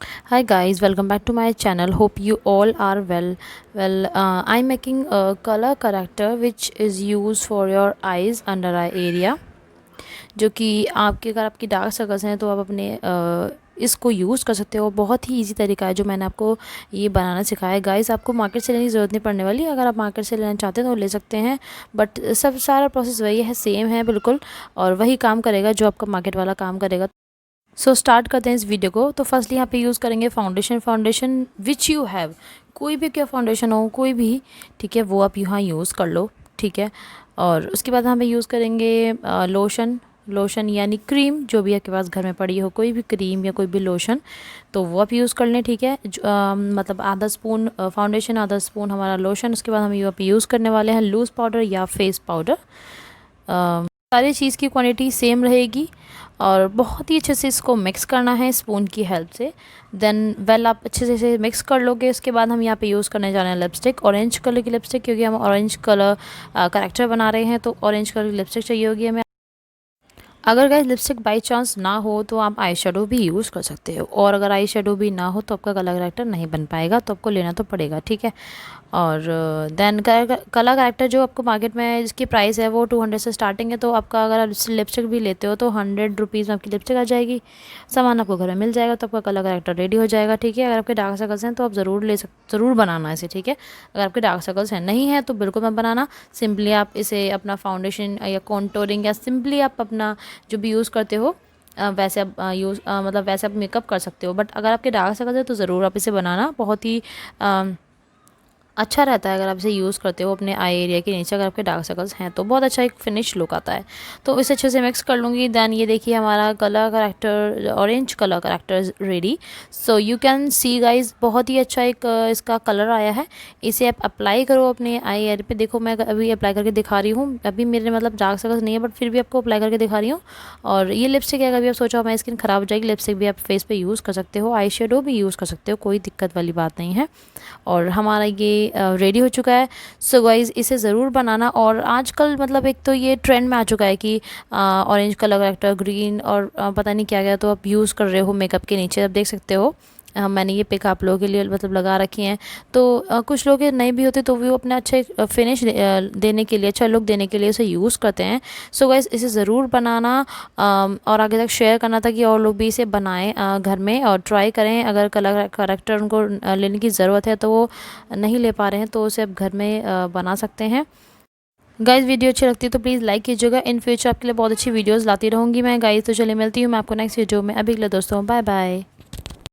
Hi guys, welcome back to my channel. Hope you all are well. I'm making a color corrector which is used for your eyes under eye area. जो कि आपके अगर आपकी dark circles हैं तो आप अपने इसको यूज़ कर सकते हो। बहुत ही इजी तरीका है जो मैंने आपको ये बनाना सिखाया है। गाइस आपको मार्केट से लेने की ज़रूरत नहीं पड़ने वाली। अगर आप मार्केट से लेना चाहते हैं तो ले सकते हैं, बट सब सारा प्रोसेस वही है, सेम है बिल्कुल, और वही काम करेगा जो आपका मार्केट वाला काम करेगा। स्टार्ट करते हैं इस वीडियो को। तो फर्स्टली यहाँ पे यूज़ करेंगे फाउंडेशन विच यू हैव। कोई भी क्या फाउंडेशन हो, कोई भी, ठीक है, वो आप यहाँ यूज़ कर लो, ठीक है। और उसके बाद यहाँ पे यूज़ करेंगे लोशन यानी क्रीम, जो भी आपके पास घर में पड़ी हो, कोई भी क्रीम या कोई भी लोशन, तो वो आप यूज़ कर लें, ठीक है। मतलब आधा स्पून फाउंडेशन, आधा स्पून हमारा लोशन। उसके बाद हम यहाँ पे यूज़ करने वाले हैं लूज़ पाउडर या फेस पाउडर। सारी चीज़ की क्वांटिटी सेम रहेगी और बहुत ही अच्छे से इसको मिक्स करना है स्पून की हेल्प से। देन आप अच्छे से मिक्स कर लोगे। उसके बाद हम यहाँ पे यूज़ करने जा रहे हैं लिपस्टिक, ऑरेंज कलर की लिपस्टिक, क्योंकि हम ऑरेंज कलर करेक्टर बना रहे हैं, तो ऑरेंज कलर की लिपस्टिक चाहिए होगी हमें। अगर गाइस लिपस्टिक बाई चांस ना हो तो आप आई शेडो भी यूज़ कर सकते हो, और अगर आई शेडो भी ना हो तो आपका कलर करेक्टर नहीं बन पाएगा, तो आपको लेना तो पड़ेगा, ठीक है। और देन कलर करेक्टर जो आपको मार्केट में जिसकी प्राइस है वो 200 से स्टार्टिंग है, तो आपका अगर आप लिपस्टिक भी लेते हो तो 100 रुपीज़ में आपकी लिपस्टिक आ जाएगी। सामान आपको घर में मिल जाएगा, तो आपका कलर करेक्टर रेडी हो जाएगा, ठीक है। अगर आपके डार्क सर्कल्स हैं तो आप ज़रूर बनाना इसे, ठीक है। अगर आपके डार्क सर्कल्स हैं नहीं है तो बिल्कुल मत बनाना। सिंपली आप इसे अपना फाउंडेशन या कॉन्टोरिंग या सिंपली आप अपना जो भी यूज़ करते हो वैसे आप मतलब वैसे आप मेकअप कर सकते हो। बट अगर आपके डार्क सर्कल्स है तो ज़रूर आप इसे बनाना। बहुत ही अच्छा रहता है अगर आप इसे यूज़ करते हो अपने आई एरिया के नीचे। अगर आपके डार्क सर्कल्स हैं तो बहुत अच्छा एक फिनिश लुक आता है। तो इसे अच्छे से मिक्स कर लूँगी। देन ये देखिए हमारा colour corrector, orange colour corrector ready. So you can see guys, बहुत ही अच्छा एक इसका कलर आया है। इसे आप अप्लाई करो अपने आई एरिया पे। देखो मैं अभी अप्लाई करके दिखा रही हूँ। अभी मेरे मतलब डार्क सर्कल्स नहीं है, बट फिर भी आपको अप्लाई करके दिखा रही हूँ। और ये लिपस्टिक है, कभी आप सोचा हमारी स्किन ख़राब हो जाएगी, लिपस्टिक भी आप फेस पे यूज़ कर सकते हो, आई शेडो भी यूज़ कर सकते हो, कोई दिक्कत वाली बात नहीं है। और हमारा ये रेडी हो चुका है। सो गाइज़ इसे ज़रूर बनाना। और आजकल मतलब एक तो ये ट्रेंड में आ चुका है कि ऑरेंज कलर करेक्टर, ग्रीन और पता नहीं क्या क्या तो आप यूज़ कर रहे हो मेकअप के नीचे, आप देख सकते हो। मैंने ये पिक आप लोगों के लिए मतलब लगा रखी हैं। तो कुछ लोग नहीं भी होते तो वो अपना अच्छे फिनिश देने के लिए, अच्छा लुक देने के लिए इसे यूज़ करते हैं। सो गाइस इसे ज़रूर बनाना और आगे तक शेयर करना था कि और लोग भी इसे बनाएं घर में और ट्राई करें। अगर कलर करेक्टर उनको लेने की ज़रूरत है तो वो नहीं ले पा रहे हैं तो उसे आप घर में बना सकते हैं। गाइस वीडियो अच्छी लगती है तो प्लीज़ लाइक कीजिएगा। इन फ्यूचर आपके लिए बहुत अच्छी वीडियोस लाती रहूँगी मैं गाइस। तो चलिए मिलती हूँ मैं आपको नेक्स्ट वीडियो में। अभी के लिए दोस्तों बाय बाय।